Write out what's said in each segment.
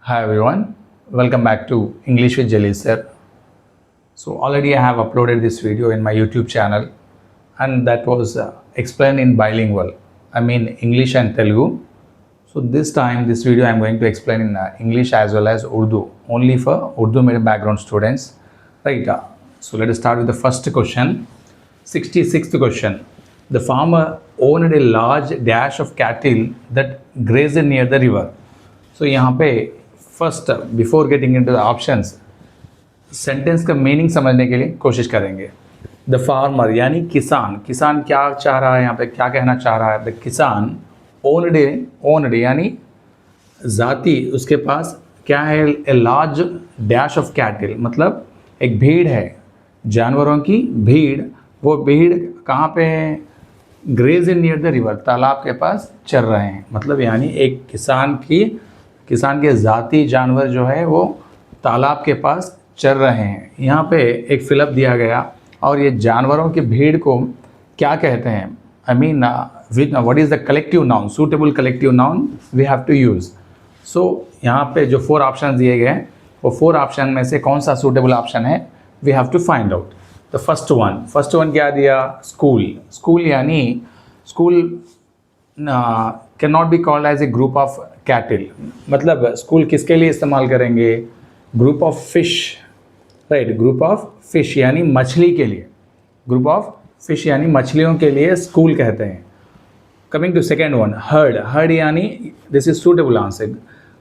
Hi everyone, welcome back to English with Jalil sir. So already I have uploaded this video in my YouTube channel and that was explained in bilingual, I mean English and Telugu. So this time this video I am going to explain in English as well as Urdu, only for Urdu medium background students. Right, so let us start with the first question. 66th question. The farmer owned a large dash of cattle that grazed near the river. So यहाँ पे first before getting into the options sentence का meaning समझने के लिए कोशिश करेंगे. The farmer यानी किसान. किसान क्या चाह रहा है यहाँ पे, क्या कहना चाह रहा है? द किसान ओन्ड यानी ज़ाती, उसके पास क्या है? A large dash of cattle, मतलब एक भीड़ है, जानवरों की भीड़. वो भीड़ कहाँ पे है? Graze in near the river, तालाब के पास चल रहे हैं. मतलब यानी एक किसान के ज़ाती जानवर जो है वो तालाब के पास चल रहे हैं. यहाँ पे एक फिलअप दिया गया और ये जानवरों की भीड़ को क्या कहते हैं? I mean what is the collective noun, suitable collective noun we have to use. So यहाँ पे जो 4 ऑप्शन दिए गए हैं वो 4 ऑप्शन में से कौन सा सूटेबल ऑप्शन है, we have to find out. The first one क्या दिया? स्कूल यानी school can not be called as a group of cattle. मतलब स्कूल किसके लिए इस्तेमाल करेंगे? Group of fish, right, group of fish यानी मछली के लिए. ग्रुप ऑफ फिश यानी मछलियों के लिए स्कूल कहते हैं. Coming to second one, herd यानी this is suitable answer.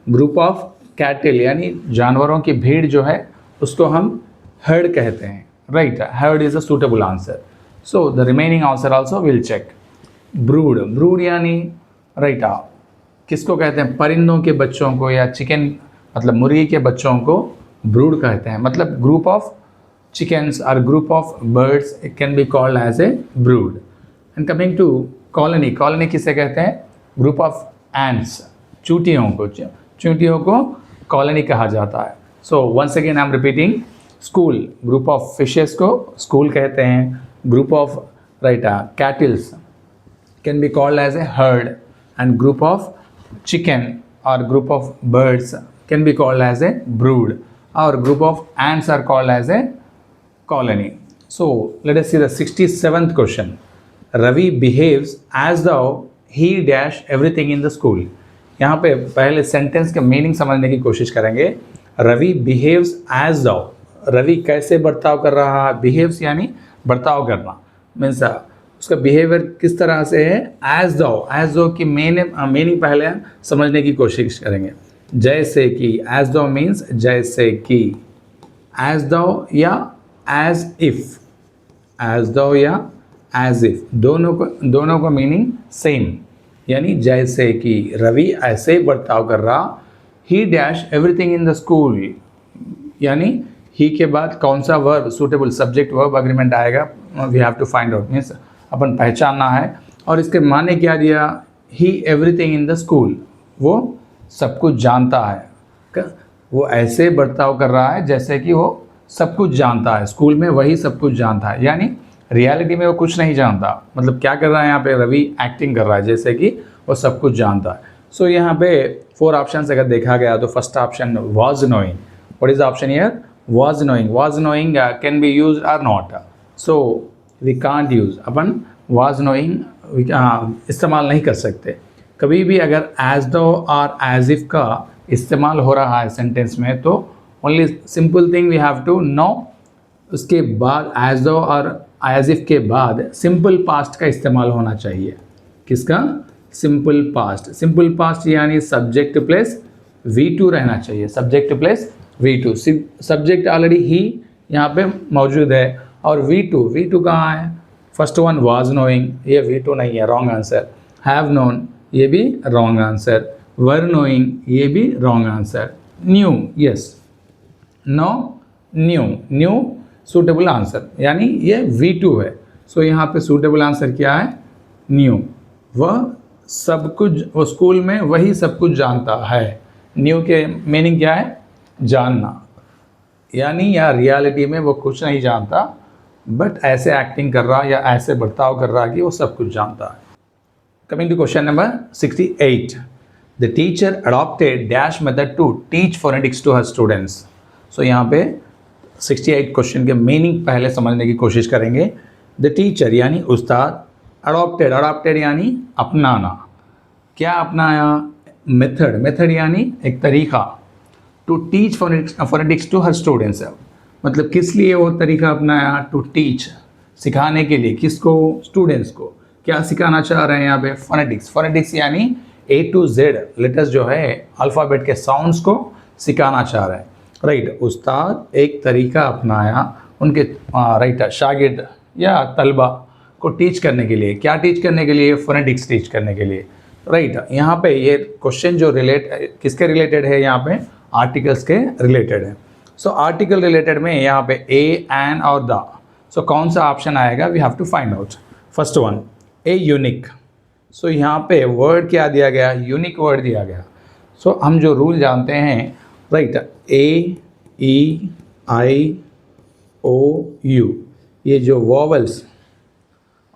Group of cattle यानी जानवरों की भीड़ जो है उसको हम हर्ड कहते हैं, right. Herd is a suitable answer. So the remaining answer also will check. Brood यानी राइट, किसको कहते हैं? परिंदों के बच्चों को, या चिकन मतलब मुर्गी के बच्चों को ब्रूड कहते हैं. मतलब ग्रुप ऑफ चिकन्स और group of birds can be called as a brood. And coming to colony किसे कहते हैं? ग्रुप ऑफ एंट्स, चूंटियों को कॉलोनी कहा जाता है. So once again I am repeating, school group of fishes को स्कूल कहते हैं. Group of right cattles can be called as a herd, and group of chicken or group of birds can be called as a brood, or group of ants are called as a colony. So let us see the 67th question. Ravi behaves as though he dash everything in the school. यहाँ पे पहले sentence के meaning समझने की कोशिश करेंगे. Ravi behaves as though, Ravi कैसे बर्ताव कर रहा है? बिहेव्स यानी बर्ताव करना, मीन्स उसका बिहेवियर किस तरह से है? एज दो की मीनिंग पहले समझने की कोशिश करेंगे. जैसे कि, एज दो मीन्स जैसे कि, एज दो या एज इफ, एज दो या एज इफ, दोनों को मीनिंग सेम. यानी जैसे कि रवि ऐसे बर्ताव कर रहा. He dash everything in the school, यानी ही के बाद कौन सा verb, suitable subject verb agreement आएगा, we have to find out. Means अपन पहचानना है. और इसके माने क्या दिया? He everything in the school, वो सब कुछ जानता है. वो ऐसे बर्ताव कर रहा है जैसे कि वो सब कुछ जानता है. स्कूल में वही सब कुछ जानता है, यानी रियलिटी में वो कुछ नहीं जानता. मतलब क्या कर रहा है यहाँ पे? रवि एक्टिंग कर रहा है जैसे कि वो सब कुछ जानता है. सो यहाँ पे 4 ऑप्शन अगर देखा गया तो first option was knowing. What is the option here? Was knowing can be use or not. So we can't use, अपन वाज नोइंग इस्तेमाल नहीं कर सकते. कभी भी अगर एज दो और एज इफ़ का इस्तेमाल हो रहा है सेंटेंस में तो only simple thing we have to know. उसके बाद एज दो और एज इफ़ के बाद सिंपल पास्ट का इस्तेमाल होना चाहिए. किसका? सिंपल पास्ट यानी सब्जेक्ट प्लेस V2 रहना चाहिए. Subject place V2. Subject already ही यहाँ पे मौजूद है और V2 कहाँ है? फर्स्ट वन वाज नोइंग, ये V2 नहीं है, रॉन्ग आंसर. हैव नोन, ये भी रॉन्ग आंसर. वर नोइंग, ये भी wrong answer. Knew, yes, no, knew suitable answer, यानी ये V2 है. सो यहाँ पे सूटेबल आंसर क्या है? न्यू. वह सब कुछ, वो स्कूल में वही सब कुछ जानता है. न्यू के मीनिंग क्या है? जानना, यानी या रियलिटी में वो कुछ नहीं जानता, बट ऐसे एक्टिंग कर रहा या ऐसे बर्ताव कर रहा कि वो सब कुछ जानता है. Coming to question number 68. The teacher adopted dash method to teach phonetics to her students. So यहाँ पे 68 क्वेश्चन के मीनिंग पहले समझने की कोशिश करेंगे। द टीचर यानी उस्ताद, अडॉप्टेड यानी अपनाना, क्या अपनाया, मेथड यानी एक तरीका, to teach phonetics to her students, मतलब किस लिए वो तरीका अपनाया, टू टीच सिखाने के लिए, किसको, स्टूडेंट्स को। क्या सिखाना चाह रहे हैं यहाँ पे, फोनेटिक्स यानी A to Z लेटर्स जो है अल्फ़ाबेट के साउंड्स को सिखाना चाह रहे हैं, राइट। उस्ताद एक तरीका अपनाया उनके राइट शागिर्द या तलबा को टीच करने के लिए, क्या टीच करने के लिए, फोनेटिक्स टीच करने के लिए, राइट। यहाँ पे ये क्वेश्चन जो किसके रिलेटेड है, यहाँ पे आर्टिकल्स के रिलेटेड है। सो आर्टिकल रिलेटेड में यहाँ पे ए, एन और द, सो कौन सा ऑप्शन आएगा, we have to find out. First one A unique, so यहाँ पे वर्ड क्या दिया गया, यूनिक वर्ड दिया गया। सो हम जो रूल जानते हैं, right, A, E, I, O, you, ये जो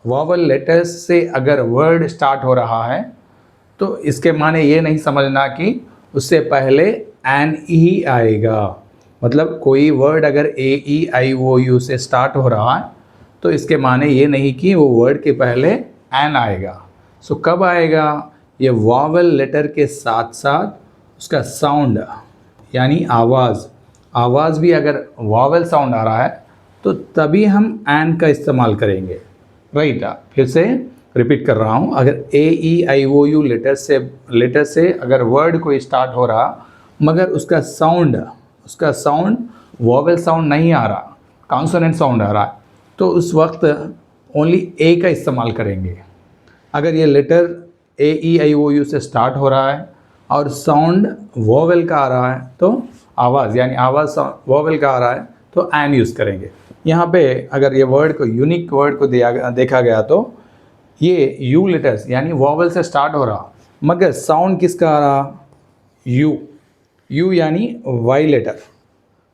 वॉवल लेटर्स से अगर वर्ड स्टार्ट हो रहा है तो इसके माने ये नहीं समझना कि उससे पहले एन ही आएगा। मतलब कोई वर्ड अगर ए, ई, आई, ओ, यू से स्टार्ट हो रहा है तो इसके माने ये नहीं कि वो वर्ड के पहले एन आएगा। सो कब आएगा, ये वॉवल लेटर के साथ साथ उसका साउंड यानी आवाज़ भी अगर वॉवल साउंड आ रहा है तो तभी हम एन का इस्तेमाल करेंगे, राइट। फिर से रिपीट कर रहा हूँ, अगर ए, E, I, O, you later से अगर वर्ड कोई स्टार्ट हो रहा मगर उसका साउंड वॉवल साउंड नहीं आ रहा, कॉन्सोनेंट साउंड आ रहा है, तो उस वक्त ओनली ए का इस्तेमाल करेंगे। अगर ये letter A, E, I, O, U से स्टार्ट हो रहा है और साउंड वॉवल का आ रहा है तो आवाज़ वॉवल का आ रहा है तो एन यूज़ करेंगे। यहाँ पे अगर ये यूनिक वर्ड को देखा गया तो ये यू लेटर्स यानी वॉवल से स्टार्ट हो रहा मगर साउंड किसका आ रहा, यू यानी वाई लेटर।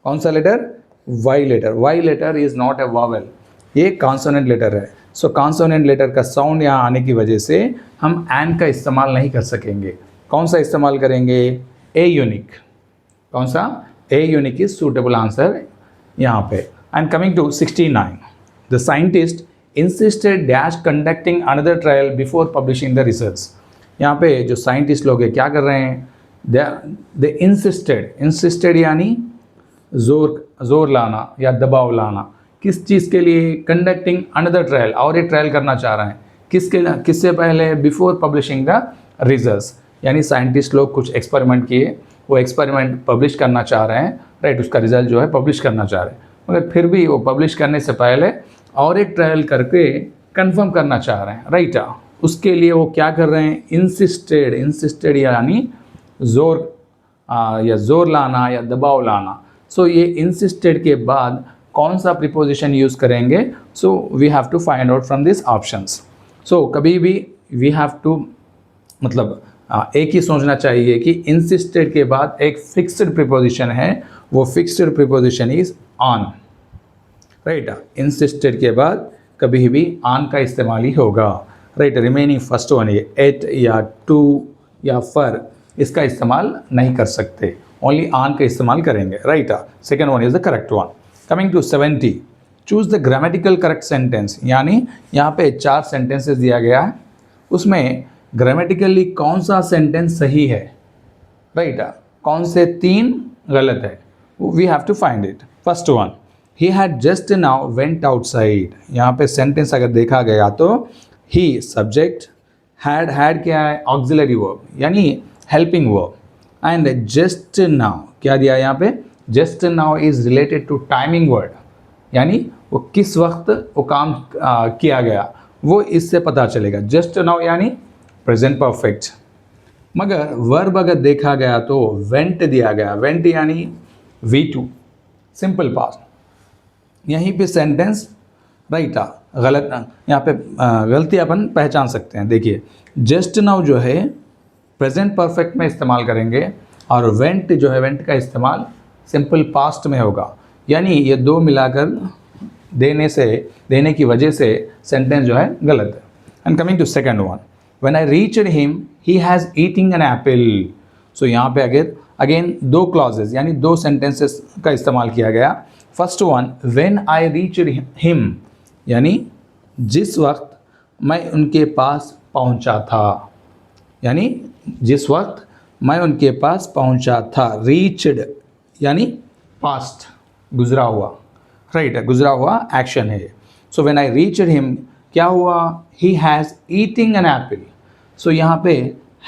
कौन सा letter, Y letter is not a vowel, ये कॉन्सोनेंट लेटर है। सो कॉन्सोनेंट लेटर का साउंड यहाँ आने की वजह से हम एन का इस्तेमाल नहीं कर सकेंगे। कौन सा इस्तेमाल करेंगे, ए यूनिक। कौन सा, a unique is suitable answer यहाँ पे। And coming to 69, the scientist insisted dash conducting another trial before publishing the research. यहाँ पे जो साइंटिस्ट लोग हैं क्या कर रहे हैं, दे इंसिस्टेड यानी जोर लाना या दबाव लाना, किस चीज़ के लिए, कंडक्टिंग अनदर ट्रायल, और एक ट्रायल करना चाह रहे हैं, किससे पहले, बिफोर पब्लिशिंग द रिजल्ट्स, यानी साइंटिस्ट लोग कुछ एक्सपेरिमेंट किए, वो एक्सपेरिमेंट पब्लिश करना चाह रहे हैं, राइट, उसका रिजल्ट जो है पब्लिश करना चाह रहे हैं, मगर फिर भी वो पब्लिश करने से पहले और एक ट्रायल करके कंफर्म करना चाह रहे हैं, राइट। उसके लिए वो क्या कर रहे हैं, इंसिस्टेड यानी जोर लाना या दबाव लाना। सो ये इंसिस्टेड के बाद कौन सा प्रीपोजिशन यूज़ करेंगे, so we have to find out from this options. So कभी भी वी हैव टू मतलब एक ही सोचना चाहिए कि इंसिस्टेड के बाद एक फिक्स्ड प्रीपोजिशन है, वो fixed preposition is on, right. Insisted के बाद कभी भी ऑन का इस्तेमाल ही होगा, राइट। रिमेनिंग फर्स्ट वन ये एट या टू या फर, इसका इस्तेमाल नहीं कर सकते, ओनली ऑन का इस्तेमाल करेंगे, right. Second one is the correct one. Coming to 70, choose the grammatical correct sentence, यानी यहाँ पे 4 सेंटेंसेस दिया गया है, उसमें ग्रामेटिकली कौन सा सेंटेंस सही है, राइट, कौन से 3 गलत है, we have to find it. First one, he had just now went outside, यहाँ पे सेंटेंस अगर देखा गया तो ही सब्जेक्ट, हैड क्या है, ऑक्सिलरी वर्ब यानी helping verb, and just now क्या दिया यहाँ पे, just now is related to timing word, यानी वो किस वक्त वो काम किया गया वो इससे पता चलेगा। जस्ट नाउ यानी प्रेजेंट परफेक्ट, मगर वर्ब अगर देखा गया तो वेंट दिया गया, वेंट यानी V2 सिंपल पास्ट, यहीं पे सेंटेंस राइट गलत, यहाँ पे गलती अपन पहचान सकते हैं। देखिए जस्ट नाउ जो है प्रेजेंट परफेक्ट में इस्तेमाल करेंगे और वेंट जो है वेंट का इस्तेमाल सिंपल पास्ट में होगा, यानी ये दो मिलाकर देने की वजह से सेंटेंस जो है गलत है। And coming to second one, when I reached him he has eating an apple. So यहाँ पे अगेन दो क्लॉजेज यानी दो सेंटेंसेस का इस्तेमाल किया गया। First one, when I reached him, यानी जिस वक्त मैं उनके पास पहुँचा था, यानी जिस वक्त मैं उनके पास पहुँचा था। रीच्ड यानी पास्ट, गुजरा हुआ, राइट, गुजरा हुआ एक्शन है। So when I reached him, क्या हुआ, he has eating an apple. So यहाँ पे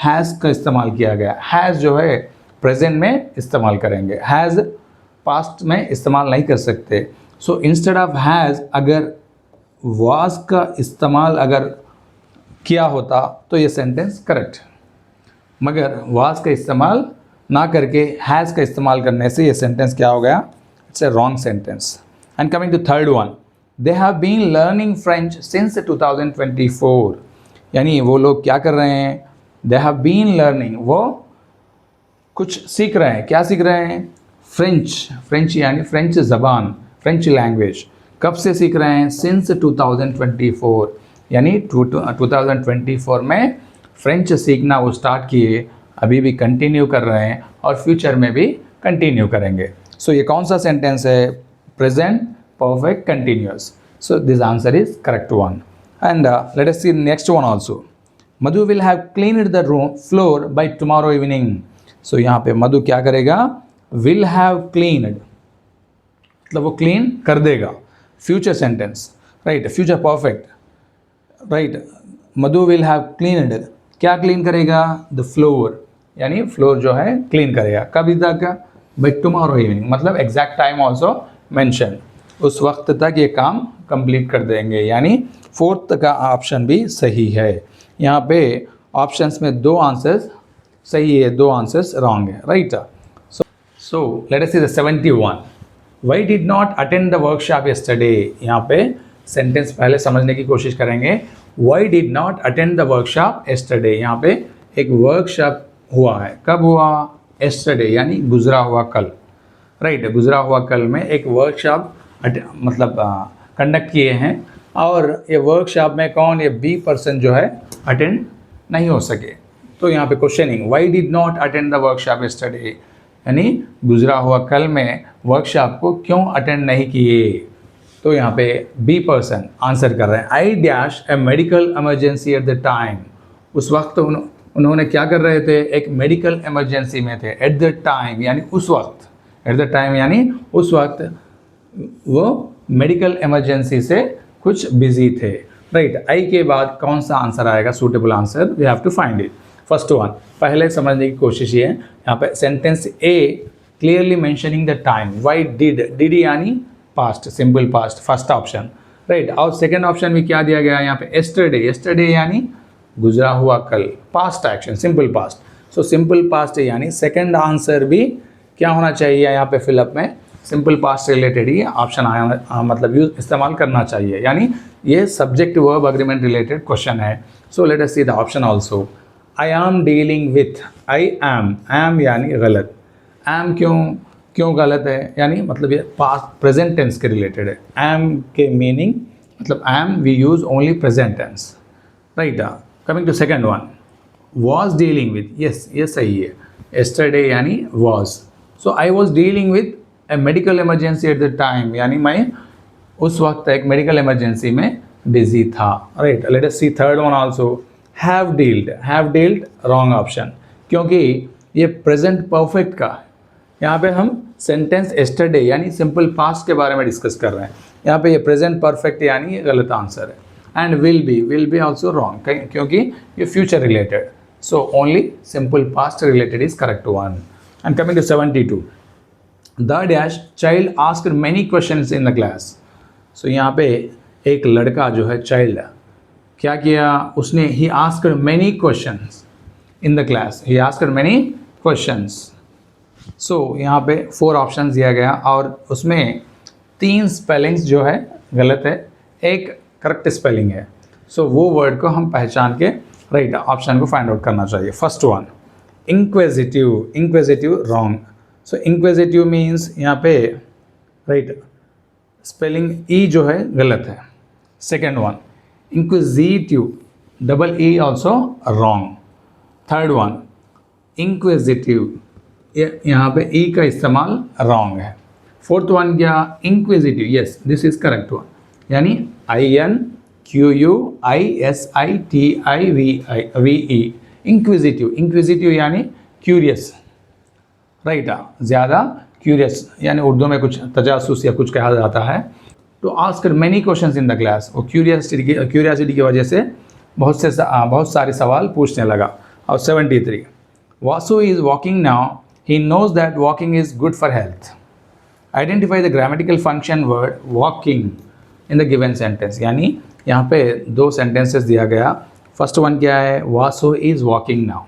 हैज़ का इस्तेमाल किया गया। हैज़ जो है प्रेजेंट में इस्तेमाल करेंगे, हैज़ पास्ट में इस्तेमाल नहीं कर सकते। सो इंस्टेड ऑफ हैज़ अगर वाज का इस्तेमाल अगर किया होता तो ये सेंटेंस करेक्ट, मगर वाज का इस्तेमाल ना करके हैज़ का इस्तेमाल करने से ये सेंटेंस क्या हो गया, it's a wrong sentence. And coming to third one, they have been learning French since 2024, यानी वो लोग क्या कर रहे हैं, दे हैव बीन लर्निंग, वो कुछ सीख रहे हैं। क्या सीख रहे हैं, फ्रेंच यानी फ्रेंच ज़बान, फ्रेंच लैंग्वेज। कब से सीख रहे हैं, सिंस 2024, यानी 2024 में फ्रेंच सीखना वो स्टार्ट किए, अभी भी कंटिन्यू कर रहे हैं और फ्यूचर में भी कंटिन्यू करेंगे। सो ये कौन सा सेंटेंस है, present perfect continuous. So this answer is correct one. And let us see next one also, Madhu will have cleaned the room floor by tomorrow evening. So यहाँ पे मधु क्या करेगा, विल हैव क्लीन्ड मतलब वो क्लीन कर देगा, future sentence, right, future perfect, right. Madhu will have cleaned, क्या clean करेगा, द फ्लोर, यानी फ्लोर जो है क्लीन करेगा। कब तक, बाय टुमारो इवनिंग, मतलब एग्जैक्ट टाइम ऑल्सो मेंशन, उस वक्त तक ये काम कंप्लीट कर देंगे, यानी फोर्थ का ऑप्शन भी सही है। यहाँ पे ऑप्शंस में दो आंसर्स सही है, दो आंसर्स रॉन्ग है, right. So let us see the 71, why did not attend the workshop yesterday. यहाँ पे सेंटेंस पहले समझने की कोशिश करेंगे। Why did not attend the workshop yesterday, यहाँ पे एक वर्कशॉप हुआ है, कब हुआ, यस्टरडे यानी गुजरा हुआ कल, राइट। गुजरा हुआ कल में एक वर्कशॉप मतलब कंडक्ट किए हैं, और ये वर्कशॉप में कौन, ये बी पर्सन जो है अटेंड नहीं हो सके। तो यहाँ पे questioning, why did not attend the workshop yesterday, यानी गुजरा हुआ कल में वर्कशॉप को क्यों अटेंड नहीं किए। तो यहाँ पे बी पर्सन आंसर कर रहे हैं, I dash A medical emergency at the time. उस वक्त उन्होंने क्या कर रहे थे, एक मेडिकल इमरजेंसी में थे। एट द टाइम यानी उस वक्त, एट द टाइम यानी उस वक्त वो मेडिकल इमरजेंसी से कुछ बिजी थे, राइट। आई के बाद कौन सा आंसर आएगा, suitable answer, we have to find it. First one, पहले समझने की कोशिश ये है, यहाँ पे sentence a clearly mentioning the time, why did यानी past, simple past, first option, right. और सेकेंड ऑप्शन में क्या दिया गया है यहाँ पे, यस्टरडे यानी गुजरा हुआ कल, past action, simple past. So simple past यानी सेकेंड आंसर भी क्या होना चाहिए यहाँ पे फिलअप में, सिंपल पास्ट रिलेटेड ही ऑप्शन आया, मतलब यूज इस्तेमाल करना चाहिए, यानी ये subject verb agreement related question है। So let us see the option also, I am dealing with, I am यानी गलत, एम क्यों गलत है, यानी मतलब ये पास्ट प्रेजेंट टेंस के रिलेटेड है। एम के मीनिंग मतलब um we use only present tense, right. Coming to second one, was dealing with, yes ये सही है, यस्टरडे यानी was. So I was dealing with a medical emergency at the time, यानी मैं उस वक्त एक मेडिकल इमरजेंसी में बिजी था, right. Let us see third one also, have dealt wrong option, क्योंकि ये प्रेजेंट परफेक्ट का है। यहाँ पे हम सेंटेंस यस्टरडे यानी सिंपल पास्ट के बारे में डिस्कस कर रहे हैं, यहाँ पे ये प्रेजेंट परफेक्ट यानी ये गलत आंसर है। And will be also wrong, क्योंकि ये future related, so only simple past related is correct one. And coming to 72, the dash child asked many questions in the class. So यहाँ पे एक लड़का जो है चाइल्ड क्या किया, उसने he asked many questions in the class, he asked many questions. So यहाँ पे 4 ऑप्शंस दिया गया और उसमें 3 स्पेलिंग्स जो है गलत है, एक करेक्ट स्पेलिंग है। सो वो वर्ड को हम पहचान के राइट ऑप्शन को फाइंड आउट करना चाहिए। First one, inquisitive wrong. So inquisitive means यहाँ पे राइट स्पेलिंग ई जो है गलत है। Second one, inquisitive double E also wrong. Third one inquisitive, यहाँ पे ई का इस्तेमाल रॉन्ग है। फोर्थ वन क्या, inquisitive, yes this is correct one, यानी INQUISITIVE, इंक्विजिटिव, इंक्विजिटिव यानी क्यूरियस, राइट, ज़्यादा क्यूरियस, यानी उर्दू में कुछ तजासुस या कुछ कहा जाता है। तो ask many questions in the class, वो क्यूरियासिटी की वजह से बहुत सारे सवाल पूछने लगा। और 73 Vasu is walking now, he knows that walking is good for health, identify the grammatical function word walking in the given sentence, यानी यहाँ पे दो सेंटेंसेस दिया गया। फर्स्ट वन क्या है, Vasu is walking now,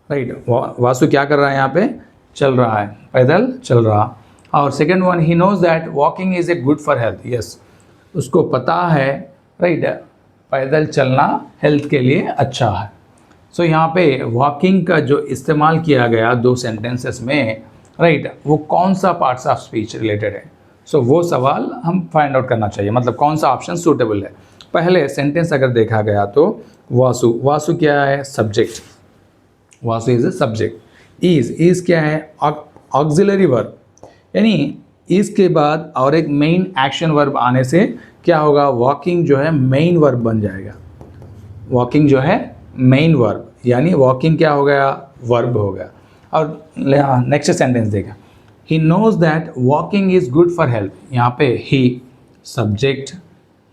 right, Vasu क्या कर रहा है, यहाँ पे चल रहा है, पैदल चल रहा। और second one, he knows that walking is a good for health, yes उसको पता है, राइट, पैदल चलना हेल्थ के लिए अच्छा है। सो यहाँ पे वॉकिंग का जो इस्तेमाल किया गया दो सेंटेंसेस में, राइट, वो कौन सा पार्ट्स ऑफ स्पीच रिलेटेड है, सो वो सवाल हम फाइंड आउट करना चाहिए, मतलब कौन सा ऑप्शन सूटेबल है। पहले सेंटेंस अगर देखा गया तो वासु, वासु क्या है, subject, Vasu is a subject. Is क्या है, ऑक्सिलरी वर्ब, यानी इज के बाद और एक मेन एक्शन वर्ब आने से क्या होगा, वॉकिंग जो है मेन वर्ब बन जाएगा, वॉकिंग जो है मेन वर्ब, यानी वॉकिंग क्या हो गया, वर्ब हो गया। और नेक्स्ट सेंटेंस देखा, he knows that walking is good for health, यहाँ पे ही सब्जेक्ट,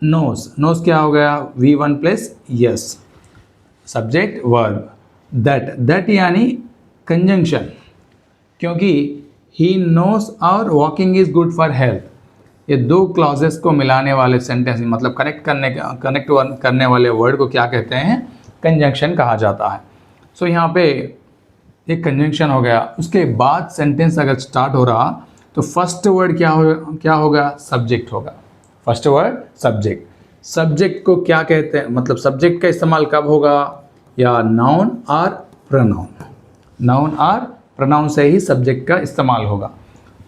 नोज, नोज क्या हो गया, V1 plus yes, subject verb, that यानी कंजंक्शन, क्योंकि ही नोज और walking is good for health, ये दो क्लॉजेस को मिलाने वाले सेंटेंस, मतलब कनेक्ट करने वाले वर्ड को क्या कहते हैं, कंजंक्शन कहा जाता है। सो यहाँ पे एक कंजंक्शन हो गया, उसके बाद सेंटेंस अगर स्टार्ट हो रहा तो फर्स्ट वर्ड क्या होगा, सब्जेक्ट होगा, फर्स्ट वर्ड सब्जेक्ट। सब्जेक्ट को क्या कहते हैं, मतलब सब्जेक्ट का इस्तेमाल कब होगा, या नाउन और प्रोनाउन, नाउन और प्रोनाउन से ही सब्जेक्ट का इस्तेमाल होगा।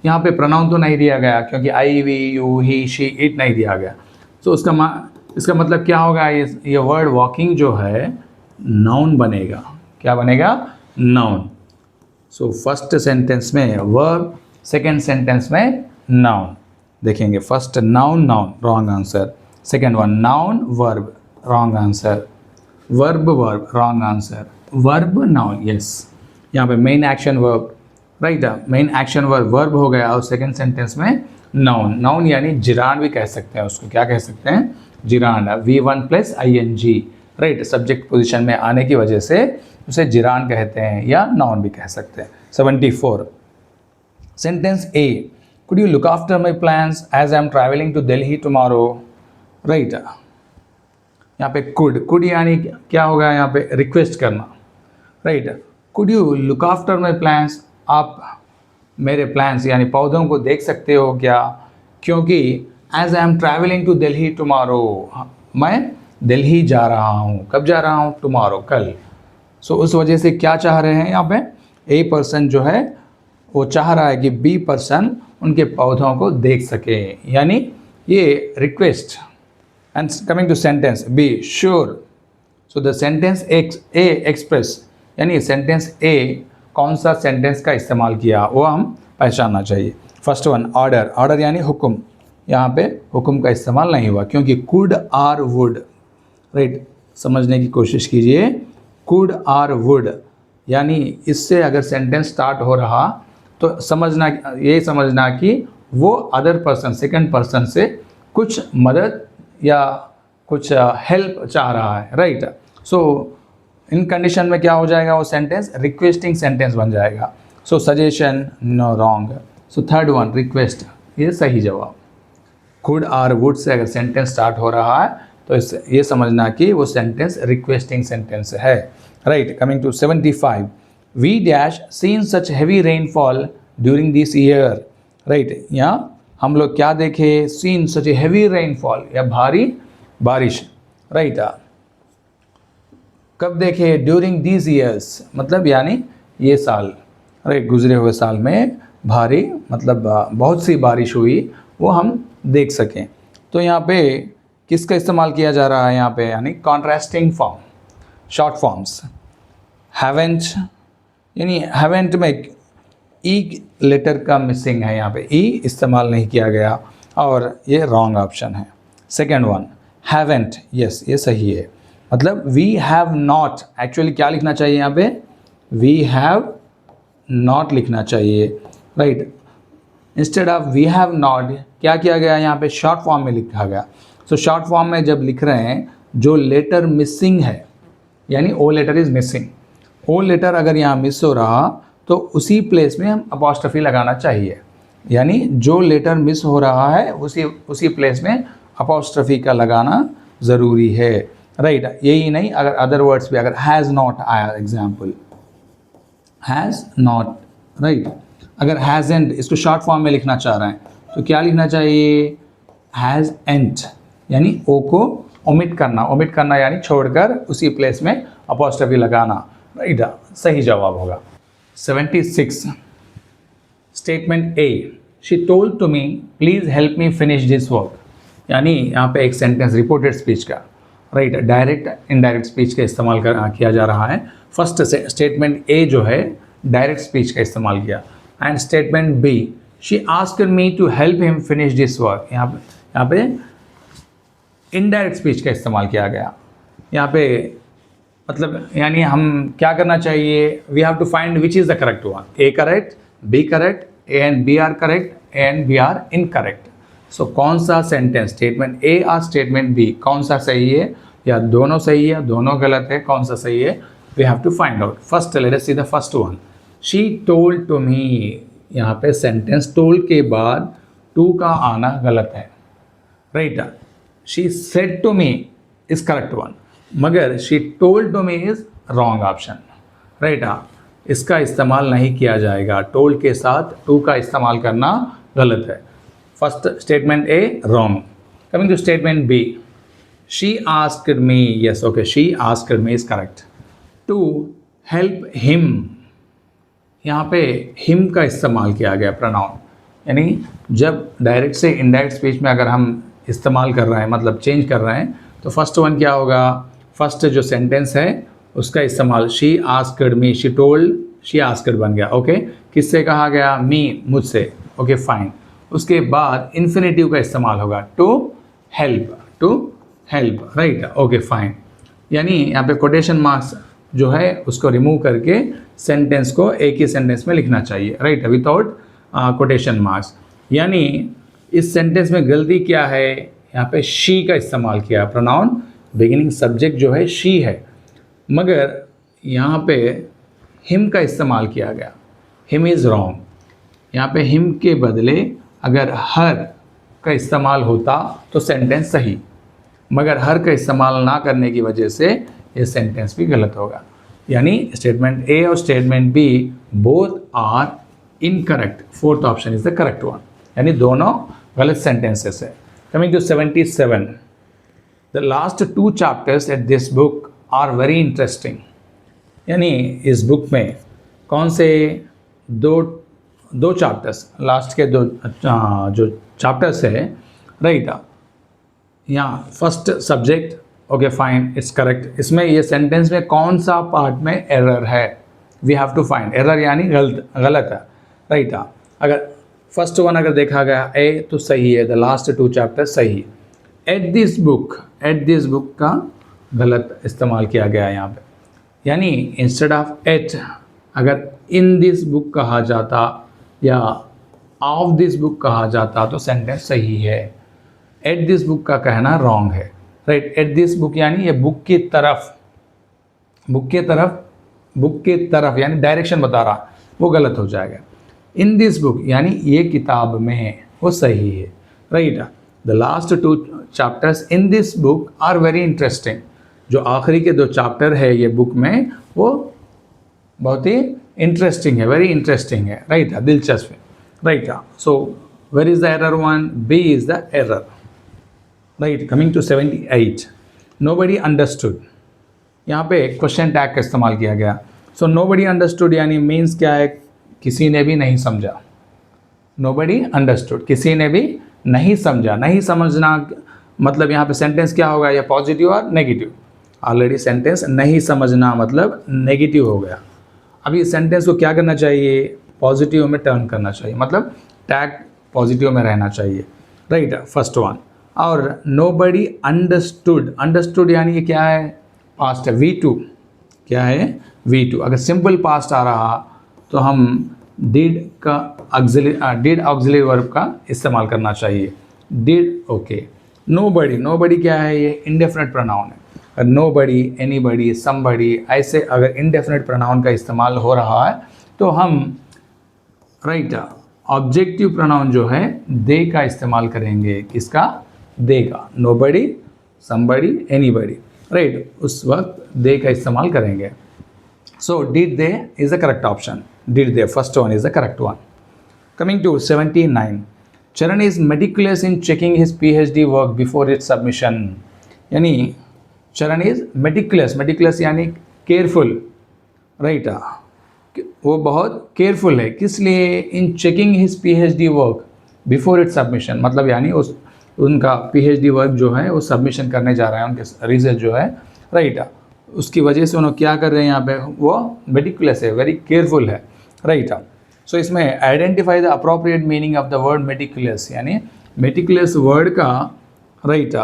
यहाँ पे प्रोनाउन तो नहीं दिया गया, क्योंकि I, we, you, he, she, it नहीं दिया गया। तो इसका मतलब क्या होगा, ये वर्ड वॉकिंग जो है नाउन बनेगा, क्या बनेगा, नाउन। सो फर्स्ट सेंटेंस में वर्ब, सेकेंड सेंटेंस में नाउन। देखेंगे first noun, wrong answer, second one noun verb, wrong answer, verb wrong answer, verb noun, yes. यहाँ पे main action verb, right, main action verb हो गया, और second sentence में noun यानी जिरान भी कह सकते हैं उसको, क्या कह सकते हैं, जिरान, V1 plus ING, right, subject position में आने की वजह से उसे जिरान कहते हैं या नाउन भी कह सकते हैं। 74 sentence A, could you look after my plans as I am travelling to Delhi tomorrow, right, यहाँ पे कुड यानी क्या होगा, यहाँ पे रिक्वेस्ट करना, right, could you look after my plans, आप मेरे प्लान्स यानी पौधों को देख सकते हो क्या, क्योंकि as I am travelling to Delhi tomorrow, मैं दिल्ली जा रहा हूँ, कब जा रहा हूँ, टुमारो, कल। सो उस वजह से क्या चाह रहे हैं, यहाँ पे A पर्सन जो है वो चाह रहा है कि B पर्सन उनके पौधों को देख सके, यानी ये request. And coming to sentence B, sure. So the sentence A express, यानी सेंटेंस A कौन सा सेंटेंस का इस्तेमाल किया वो हम पहचानना चाहिए। फर्स्ट वन ऑर्डर यानी हुक्म, यहाँ पे हुक्म का इस्तेमाल नहीं हुआ, क्योंकि कुड आर वुड, राइट, समझने की कोशिश कीजिए, कुड आर वुड, यानी इससे अगर सेंटेंस स्टार्ट हो रहा तो ये समझना कि वो अदर पर्सन, सेकंड पर्सन से कुछ मदद या कुछ हेल्प चाह रहा है, राइट। सो इन कंडीशन में क्या हो जाएगा, वो सेंटेंस रिक्वेस्टिंग सेंटेंस बन जाएगा। So suggestion, no, wrong. So third one request, ये सही जवाब। कुड आर वुड से अगर सेंटेंस स्टार्ट हो रहा है तो ये समझना कि वो सेंटेंस रिक्वेस्टिंग सेंटेंस है, right. Coming to 75 we dash seen such heavy rainfall during this year, right, यहाँ हम लोग क्या देखे, सीन सच हैवी रेनफॉल, या भारी बारिश, राइट, कब देखे, ड्यूरिंग दीज ईयर्स, मतलब यानी ये साल, राइट, गुजरे हुए साल में भारी मतलब बहुत सी बारिश हुई, वो हम देख सकें। तो यहाँ पे किसका इस्तेमाल किया जा रहा है, यहाँ पे यानी contrasting form, short forms. Haven't, यानी हैवेंट में ई लेटर का मिसिंग है, यहाँ पे ई इस्तेमाल नहीं किया गया और ये रॉन्ग ऑप्शन है। सेकेंड वन हैवेंट, यस ये सही है, मतलब वी हैव नॉट, एक्चुअली क्या लिखना चाहिए यहाँ पे, वी हैव नॉट लिखना चाहिए, right. Instead of we have not क्या किया गया यहाँ पे, शॉर्ट फॉर्म में लिखा गया। सो शॉर्ट फॉर्म में जब लिख रहे हैं जो लेटर मिसिंग है, यानी O letter is missing, O letter अगर यहाँ मिस हो रहा तो उसी प्लेस में हम अपॉस्ट्रोफी लगाना चाहिए, यानी जो लेटर मिस हो रहा है उसी प्लेस में अपॉस्ट्रोफी का लगाना ज़रूरी है, राइट। यही नहीं, अगर अदर वर्ड्स भी अगर हैज़ नॉट आया, एग्जाम्पल हैज़ नॉट, राइट। अगर हैज़ेंट इसको शॉर्ट फॉर्म में लिखना चाह रहे हैं तो क्या लिखना चाहिए, हैज़ एंट, यानी ओ को ओमिट करना यानी छोड़कर उसी प्लेस में अपॉस्ट्रोफी लगाना, राइट, सही जवाब होगा। 76 statement A, she told to me please help me finish this work, यानी यहाँ पे एक सेंटेंस रिपोर्टेड स्पीच का, राइट, डायरेक्ट इनडायरेक्ट स्पीच का इस्तेमाल किया जा रहा है। फर्स्ट से स्टेटमेंट ए जो है डायरेक्ट स्पीच का इस्तेमाल किया, and statement B she asked me to help him finish this work, यहाँ पे इनडायरेक्ट स्पीच का इस्तेमाल किया गया। यहाँ पे मतलब यानी हम क्या करना चाहिए, we have to find which is the correct one, A correct, B correct, A and B are correct, A and B are incorrect. So कौन सा सेंटेंस, स्टेटमेंट ए और स्टेटमेंट बी, कौन सा सही है, या दोनों सही है, दोनों गलत है, कौन सा सही है, we have to find out. First let us see the first one, she told to me, यहाँ पे सेंटेंस टोल्ड के बाद टू का आना गलत है, right. She said to me is correct one, मगर she told to me is wrong option, right. इसका इस्तेमाल नहीं किया जाएगा, टोल्ड के साथ टू का इस्तेमाल करना गलत है। First statement A wrong. Coming to statement B, she asked me, yes okay, she asked me is correct. To help him, यहाँ पे हिम का इस्तेमाल किया गया प्रोनाउन, यानी जब डायरेक्ट से इनडायरेक्ट स्पीच में अगर हम इस्तेमाल कर रहे हैं, मतलब चेंज कर रहे हैं, तो फर्स्ट वन क्या होगा, फर्स्ट जो सेंटेंस है उसका इस्तेमाल, she asked me, she told, she asked बन गया, ओके। किससे कहा गया, मी, मुझसे, ओके फाइन। उसके बाद इन्फिनेटिव का इस्तेमाल होगा, to help, right, okay fine. यानी यहाँ पे कोटेशन मार्क्स जो है उसको रिमूव करके सेंटेंस को एक ही सेंटेंस में लिखना चाहिए, राइट, विदाउट कोटेशन मार्क्स। यानी इस सेंटेंस में गलती क्या है, यहाँ पे शी का इस्तेमाल किया, प्रोनाउन बिगिनिंग सब्जेक्ट जो है शी है, मगर यहाँ पे हिम का इस्तेमाल किया गया, हिम इज़ रॉन्ग। यहाँ पे हिम के बदले अगर हर का इस्तेमाल होता तो सेंटेंस सही, मगर हर का इस्तेमाल ना करने की वजह से ये सेंटेंस भी गलत होगा। यानी स्टेटमेंट ए और statement B both are incorrect, fourth option is the correct one, यानी दोनों गलत सेंटेंसेस है। Coming to 77, the last two chapters at this book are very interesting, यानी इस बुक में कौन से दो चैप्टर्स, लास्ट के दो जो चैप्टर्स है, राइट। यहाँ first subject, okay fine, it's correct. इसमें ये सेंटेंस में कौन सा पार्ट में एरर है, we have to find, error यानी गलत है, राइट। अगर फर्स्ट वन अगर देखा गया ए तो सही है, द लास्ट टू चैप्टर सही। एट दिस बुक का गलत इस्तेमाल किया गया यहाँ पे, यानी इंस्टेड ऑफ एट अगर इन दिस बुक कहा जाता या ऑफ दिस बुक कहा जाता तो सेंटेंस सही है। एट दिस बुक का कहना रॉन्ग है, राइट। एट दिस बुक यानी ये बुक की तरफ यानी डायरेक्शन बता रहा, वो गलत हो जाएगा। इन दिस बुक यानी ये किताब में, वो सही है, right. The last two chapters in this book are very interesting, जो आखिरी के दो चैप्टर है ये बुक में वो बहुत ही इंटरेस्टिंग है, वेरी इंटरेस्टिंग है, राइट, दिलचस्प है, right. So where is the error one, B is the error, right. Coming to 78, nobody understood, यहाँ पे क्वेश्चन टैग का इस्तेमाल किया गया। सो नोबडी अंडरस्टूड यानी मीन्स क्या है, किसी ने भी नहीं समझा, नोबडी अंडरस्टूड, किसी ने भी नहीं समझा। नहीं समझना मतलब यहाँ पे सेंटेंस क्या होगा, या पॉजिटिव और नेगेटिव। ऑलरेडी सेंटेंस नहीं समझना मतलब नेगेटिव हो गया। अभी इस सेंटेंस को क्या करना चाहिए, पॉजिटिव में टर्न करना चाहिए, मतलब टैग पॉजिटिव में रहना चाहिए, राइट, फर्स्ट वन। और नोबडी अंडरस्टूड, अंडरस्टूड यानी ये क्या है, पास्ट है, V2, क्या है, V2। अगर सिंपल पास्ट आ रहा तो हम डिड का डिड ऑक्सिलरी वर्ब का इस्तेमाल करना चाहिए, डिड, ओके। नोबडी, नोबडी क्या है, ये इंडेफिनिट प्रोनाउन है। नोबडी, एनीबडी, समबडी, ऐसे अगर इंडेफिनिट प्रोनाउन का इस्तेमाल हो रहा है तो हम राइट ऑब्जेक्टिव प्रोनाउन जो है दे का इस्तेमाल करेंगे, किसका, दे का, नोबडी, समबडी, एनीबडी, राइट, उस वक्त दे का इस्तेमाल करेंगे। So did they is the correct option, did they, first one is the correct one. Coming to 79, Charan is meticulous in checking his PhD work before its submission. यानी Charan is meticulous, meticulous यानी careful, right, वो बहुत careful है, किस लिए, in checking his PhD work before its submission, मतलब यानी उस उनका PhD वर्क जो है वो सबमिशन करने जा रहे हैं, उनके रिजल्ट जो है, राइट, उसकी वजह से उन्होंने क्या कर रहे हैं यहाँ पे, वो मेटिकुलस है, वेरी केयरफुल है, राइट। सो इसमें identify the appropriate meaning of the word meticulous, यानी मेटिकुलस वर्ड का राइट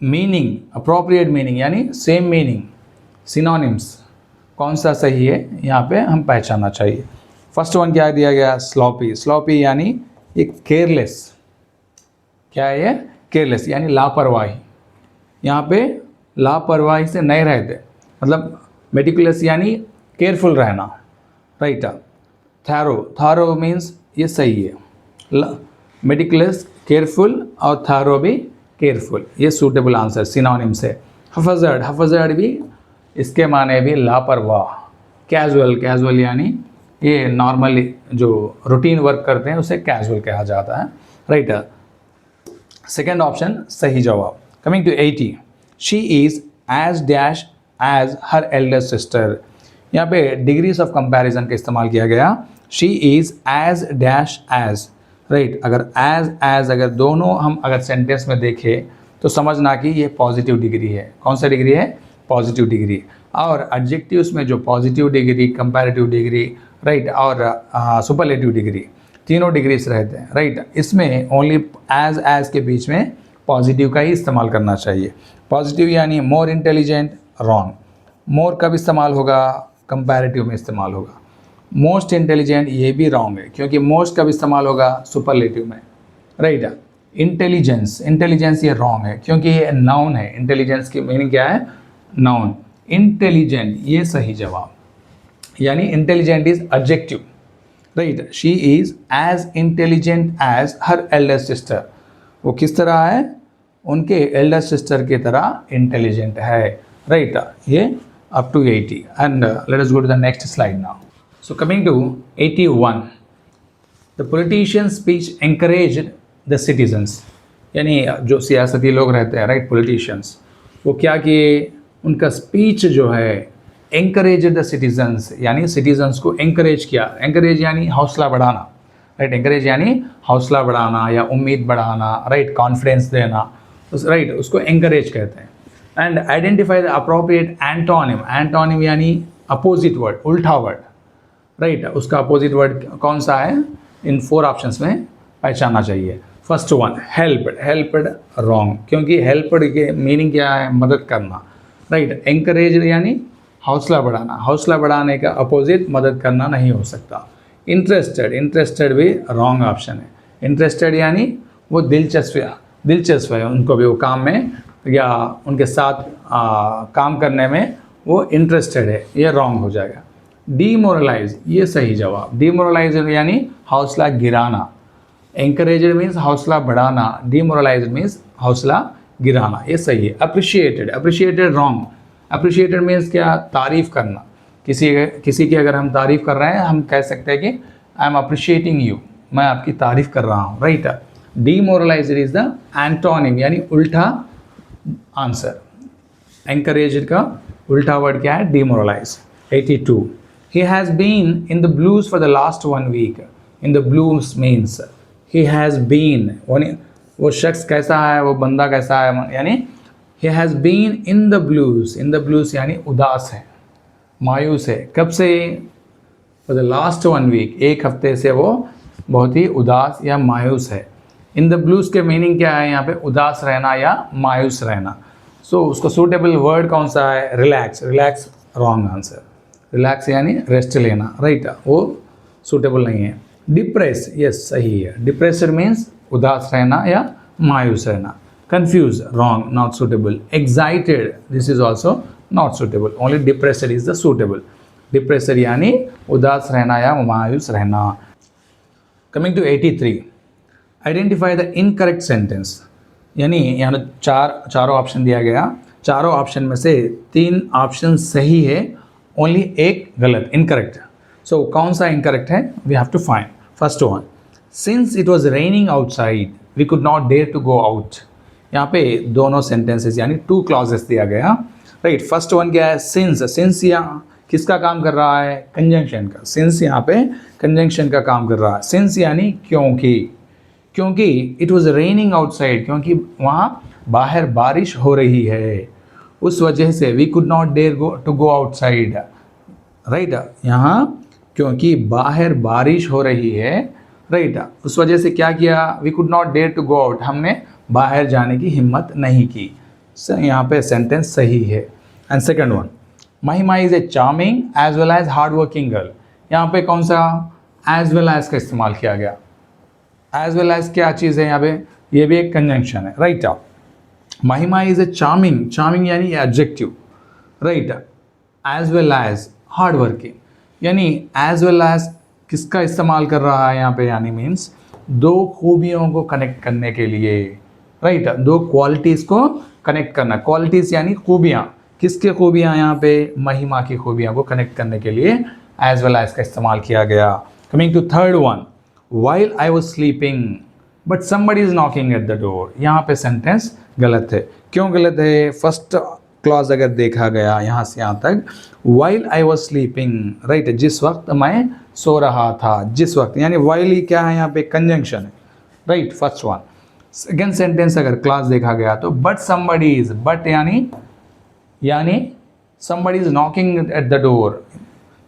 मीनिंग, अप्रोप्रिएट मीनिंग यानी सेम मीनिंग, सिनोनिम्स कौन सा सही है यहाँ पे हम पहचानना चाहिए। फर्स्ट वन क्या दिया गया, स्लॉपी, स्लॉपी यानी ये केयरलेस, क्या है ये, केयरलेस यानी लापरवाही, यहाँ पे लापरवाही से नहीं रहते, मतलब मेटिकुलस यानी केयरफुल रहना, राइट। थैरो, थैरो मीन्स ये सही है, मेटिकुलस केयरफुल और थैरो भी केयरफुल, ये सूटेबल आंसर सिनोनिम से। हफजर्ड, हफजर्ड भी इसके माने भी लापरवाह। कैजुअल, कैजुअल यानी ये नॉर्मली जो रूटीन वर्क करते हैं उसे कैजुअल कहा जाता है, राइट। सेकेंड ऑप्शन सही जवाब। Coming to 80, she is as dash as her elder sister. यहाँ पे डिग्रीज ऑफ कंपैरिजन का इस्तेमाल किया गया, she is as dash as, right. अगर एज अगर दोनों हम अगर सेंटेंस में देखें तो समझना कि ये पॉजिटिव डिग्री है, कौन सा डिग्री है, पॉजिटिव डिग्री। और एडजेक्टिव्स में जो positive degree, comparative degree, right, और सुपरलेटिव डिग्री, तीनों डिग्रीज रहते हैं, राइट। इसमें ओनली एज के बीच में पॉजिटिव का ही इस्तेमाल करना चाहिए। पॉजिटिव यानी मोर इंटेलिजेंट, रॉन्ग। मोर कब इस्तेमाल होगा, कंपैरेटिव में इस्तेमाल होगा। मोस्ट इंटेलिजेंट, ये भी रॉन्ग है, क्योंकि मोस्ट कब इस्तेमाल होगा, सुपरलेटिव में, राइट। इंटेलिजेंस, इंटेलिजेंस ये रॉन्ग है, क्योंकि ये नाउन है, इंटेलिजेंस की मीनिंग क्या है, नाउन। इंटेलिजेंट ये सही जवाब, यानी intelligent is adjective, right. She is as intelligent as her elder sister, वो किस तरह है, उनके एल्डर सिस्टर की तरह इंटेलिजेंट है, राइट। ये up to 80 and let us go to the next slide now. So coming to 81, the politician's speech encouraged the citizens, यानी जो सियासती लोग रहते हैं, राइट, पॉलिटिशियंस, वो क्या किए, उनका स्पीच जो है encouraged the citizens, यानी सिटीजन्स को encourage किया। encourage यानी हौसला बढ़ाना, राइट, encourage यानी हौसला बढ़ाना या उम्मीद बढ़ाना, राइट, कॉन्फिडेंस देना, राइट, उसको encourage कहते हैं। And identify the appropriate antonym, antonym यानी अपोजिट वर्ड, उल्टा वर्ड, राइट, उसका अपोजिट वर्ड कौन सा है, इन 4 ऑप्शंस में पहचानना चाहिए। First one helped, helped wrong, क्योंकि हेल्प्ड के मीनिंग क्या है, मदद करना, राइट। एंकरेज यानी हौसला बढ़ाना, हौसला बढ़ाने का अपोजिट मदद करना नहीं हो सकता। इंटरेस्टेड, इंटरेस्टेड भी रॉन्ग ऑप्शन है। इंटरेस्टेड यानी वो दिलचस्प है उनको भी वो काम में या उनके साथ काम करने में वो इंटरेस्टेड है, ये रॉन्ग हो जाएगा। डीमोरलाइज ये सही जवाब, डीमोरलाइज यानी हौसला गिराना। एंकरेजेड मीन्स हौसला बढ़ाना, डीमोरलाइज मीन्स हौसला गिराना, ये सही है। Appreciated, appreciated wrong. Appreciated means क्या, तारीफ़ करना, किसी की अगर हम तारीफ़ कर रहे हैं हम कह सकते हैं कि आई एम अप्रिशिएटिंग यू, मैं आपकी तारीफ़ कर रहा हूँ, right. Demoralised is the antonym यानी उल्टा आंसर। एंकरेज का उल्टा वर्ड क्या है, demoralise. 82, he has been in the blues for the last 1 week. In the blues means he has been, वो शख्स कैसा है, वो बंदा कैसा है, यानी he has been in the blues, in the blues यानी उदास है, मायूस है। कब से? फॉर द लास्ट 1 वीक, एक हफ्ते से वो बहुत ही उदास या मायूस है। इन द ब्लूज के मीनिंग क्या है यहाँ पे? उदास रहना या मायूस रहना। सो उसका सूटेबल वर्ड कौन सा है? Relax. Relax wrong answer. Relax यानी रेस्ट लेना, राइट, वो सूटेबल नहीं है। डिप्रेस, यस सही है। डिप्रेस्ड मीन्स उदास रहना या मायूस रहना। Confuse, wrong, not suitable. Excited, this is also not suitable, only depressed is the suitable. Depressed यानी उदास रहना या मायूस रहना। Coming to 83, identify the incorrect sentence, यानी यहाँ चारों ऑप्शन दिया गया, चारों ऑप्शन में से 3 ऑप्शन सही है, ओनली एक गलत, इनकरेक्ट। सो कौन सा इनकरेक्ट है? We have to find. First one, since it was raining outside we could not dare to go out. यहाँ पे दोनों सेंटेंसेस यानी 2 क्लॉजेस दिया गया, राइट। फर्स्ट वन क्या है? सिंस। सिंस यहाँ किसका काम कर रहा है? कंजंक्शन का। सिंस यहाँ पे कंजंक्शन का काम कर रहा है। सिंस यानी क्योंकि, क्योंकि इट वॉज रेनिंग आउटसाइड, क्योंकि वहाँ बाहर बारिश हो रही है, उस वजह से we could not dare to go outside, right. यहाँ क्योंकि बाहर बारिश हो रही है, राइट, उस वजह से क्या किया? We could not dare to go out, हमने बाहर जाने की हिम्मत नहीं की। यहाँ पे सेंटेंस सही है। And second one, Mahima is a charming as well as hard working girl. यहाँ पे कौन सा एज वेल एज का इस्तेमाल किया गया? एज वेल एज क्या चीज़ है यहाँ पे? ये भी एक कंजंक्शन है, right. Mahima is a charming, charming यानी adjective, right. As well as hard working यानी एज वेल एज किसका इस्तेमाल कर रहा है यहाँ पे? यानी मीन्स 2 खूबियों को कनेक्ट करने के लिए, राइट। 2 क्वालिटीज़ को कनेक्ट करना। क्वालिटीज़ यानी खूबियाँ, किसके खूबियाँ? यहाँ पे महिमा की खूबियाँ को कनेक्ट करने के लिए एज वेल एज का इस्तेमाल किया गया। Coming to third one, while I was sleeping but somebody is knocking at the door. यहाँ पे सेंटेंस गलत है। क्यों गलत है? फर्स्ट क्लॉज अगर देखा गया यहाँ से यहाँ तक, while I was sleeping, right, जिस वक्त मैं सो रहा था, जिस वक्त, यानी वाइल ही क्या है यहाँ पे? कंजंक्शन है, right, first one. Second sentence अगर क्लॉज देखा गया तो बट समबडी इज, बट यानी somebody is knocking at the door,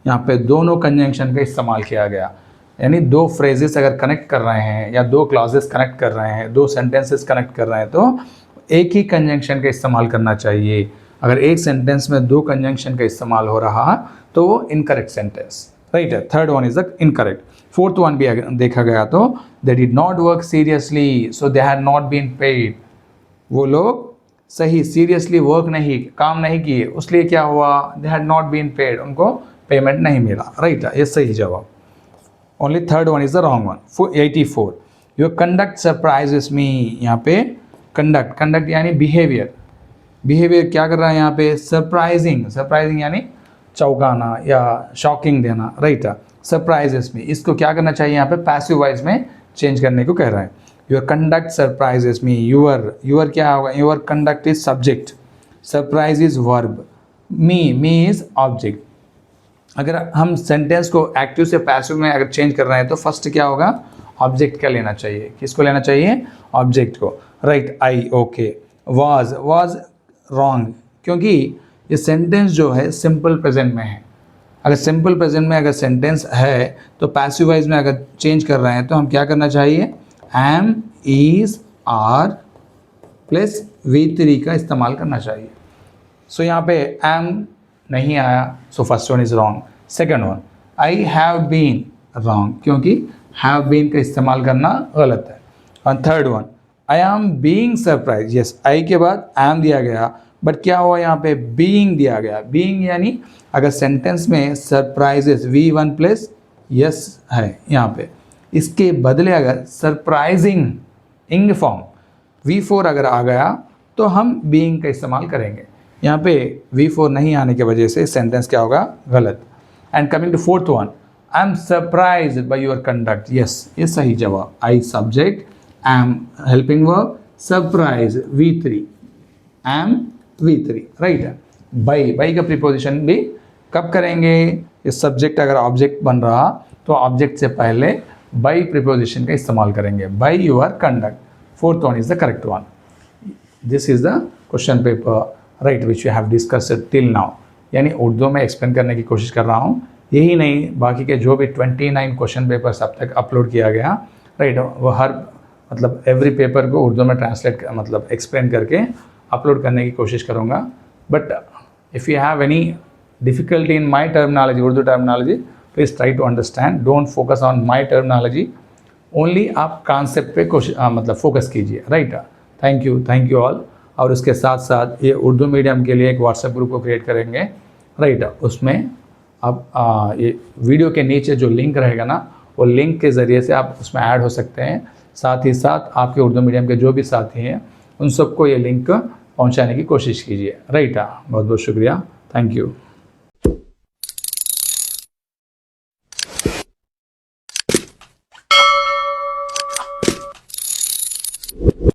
यहाँ पे दोनों कंजंक्शन का इस्तेमाल किया गया। यानी 2 फ्रेजेस अगर कनेक्ट कर रहे हैं या 2 क्लॉजेस कनेक्ट कर रहे हैं, 2 सेंटेंसेस कनेक्ट कर रहे हैं तो एक ही कंजंक्शन का इस्तेमाल करना चाहिए। अगर एक सेंटेंस में 2 कंजंक्शन का इस्तेमाल हो रहा तो वो इनकरेक्ट सेंटेंस, राइट है। Third one is the incorrect. Fourth one भी अगर देखा गया तो they did not work seriously so they had not been paid. वो लोग सही सीरियसली वर्क नहीं, काम नहीं किए, उसलिए क्या हुआ? They had not been paid, उनको पेमेंट नहीं मिला, राइट, ये सही जवाब। Only third one is the wrong one. 84, your conduct surprises me. यहाँ पे कंडक्ट, कंडक्ट यानी बिहेवियर, बिहेवियर क्या कर रहा है यहाँ पे? सरप्राइजिंग, सरप्राइजिंग यानी चौंकाना या शॉकिंग देना, राइट। सरप्राइजेस मी, इसको क्या करना चाहिए यहाँ पे? पैसिव वॉइस में चेंज करने को कह रहा है। Your conduct surprises me, your क्या होगा? Your conduct is subject, surprise is verb, me is object. अगर हम सेंटेंस को एक्टिव से पैसिव में अगर चेंज कर रहे हैं तो फर्स्ट क्या होगा? ऑब्जेक्ट क्या लेना चाहिए? किसको लेना चाहिए? ऑब्जेक्ट को, right. I, okay. Was wrong, क्योंकि ये सेंटेंस जो है सिंपल प्रेजेंट में है। अगर सिंपल प्रेजेंट में अगर सेंटेंस है तो पैसिव वॉइस में अगर चेंज कर रहे हैं तो हम क्या करना चाहिए? M, is, are plus V3 का इस्तेमाल करना चाहिए। सो यहाँ पे एम नहीं आया, so first one is wrong. Second one, I have been, wrong, क्योंकि हैव बीन का इस्तेमाल करना गलत है। और third one, I am being surprise, yes, I के बाद एम दिया गया बट क्या हुआ यहाँ पे? बीइंग दिया गया। बीइंग यानी अगर सेंटेंस में सरप्राइजेस V1 प्लस यस है यहाँ पे, इसके बदले अगर सरप्राइजिंग इंग फॉर्म V4 अगर आ गया तो हम बीइंग का इस्तेमाल करेंगे। यहाँ पे V4 नहीं आने की वजह से सेंटेंस क्या होगा? गलत। And coming to fourth one, I am surprised by your conduct, yes, ये सही जवाब। I subject, am helping verb, surprise V3, am V3, right है। बाई का प्रीपोजिशन भी कब करेंगे? ये सब्जेक्ट अगर ऑब्जेक्ट बन रहा तो ऑब्जेक्ट से पहले बाई प्रीपोजिशन का इस्तेमाल करेंगे, by your conduct. Fourth one is the correct one. This is the question paper right which we have discussed till now, यानी उर्दू में एक्सप्लेन करने की कोशिश कर रहा हूँ। यही नहीं, बाकी के जो भी 29 क्वेश्चन पेपर्स अब तक अपलोड किया गया राइट, वो हर मतलब एवरी पेपर को उर्दू में ट्रांसलेट मतलब एक्सप्लेन करके अपलोड करने की कोशिश करूँगा। But if you have any difficulty in my terminology, Urdu terminology, please try to understand, don't focus on my terminology, only आप कॉन्सेप्ट पे मतलब फोकस कीजिए राइट। Thank you all. और उसके साथ साथ ये उर्दू मीडियम के लिए एक व्हाट्सएप ग्रुप को क्रिएट करेंगे राइट। उसमें आप ये वीडियो के नीचे जो लिंक रहेगा ना, वो लिंक के ज़रिए से आप उसमें ऐड हो सकते हैं। साथ ही साथ आपके उर्दू मीडियम के जो भी साथी हैं उन सबको ये लिंक पहुंचाने की कोशिश कीजिए राइट। बहुत बहुत शुक्रिया, थैंक यू।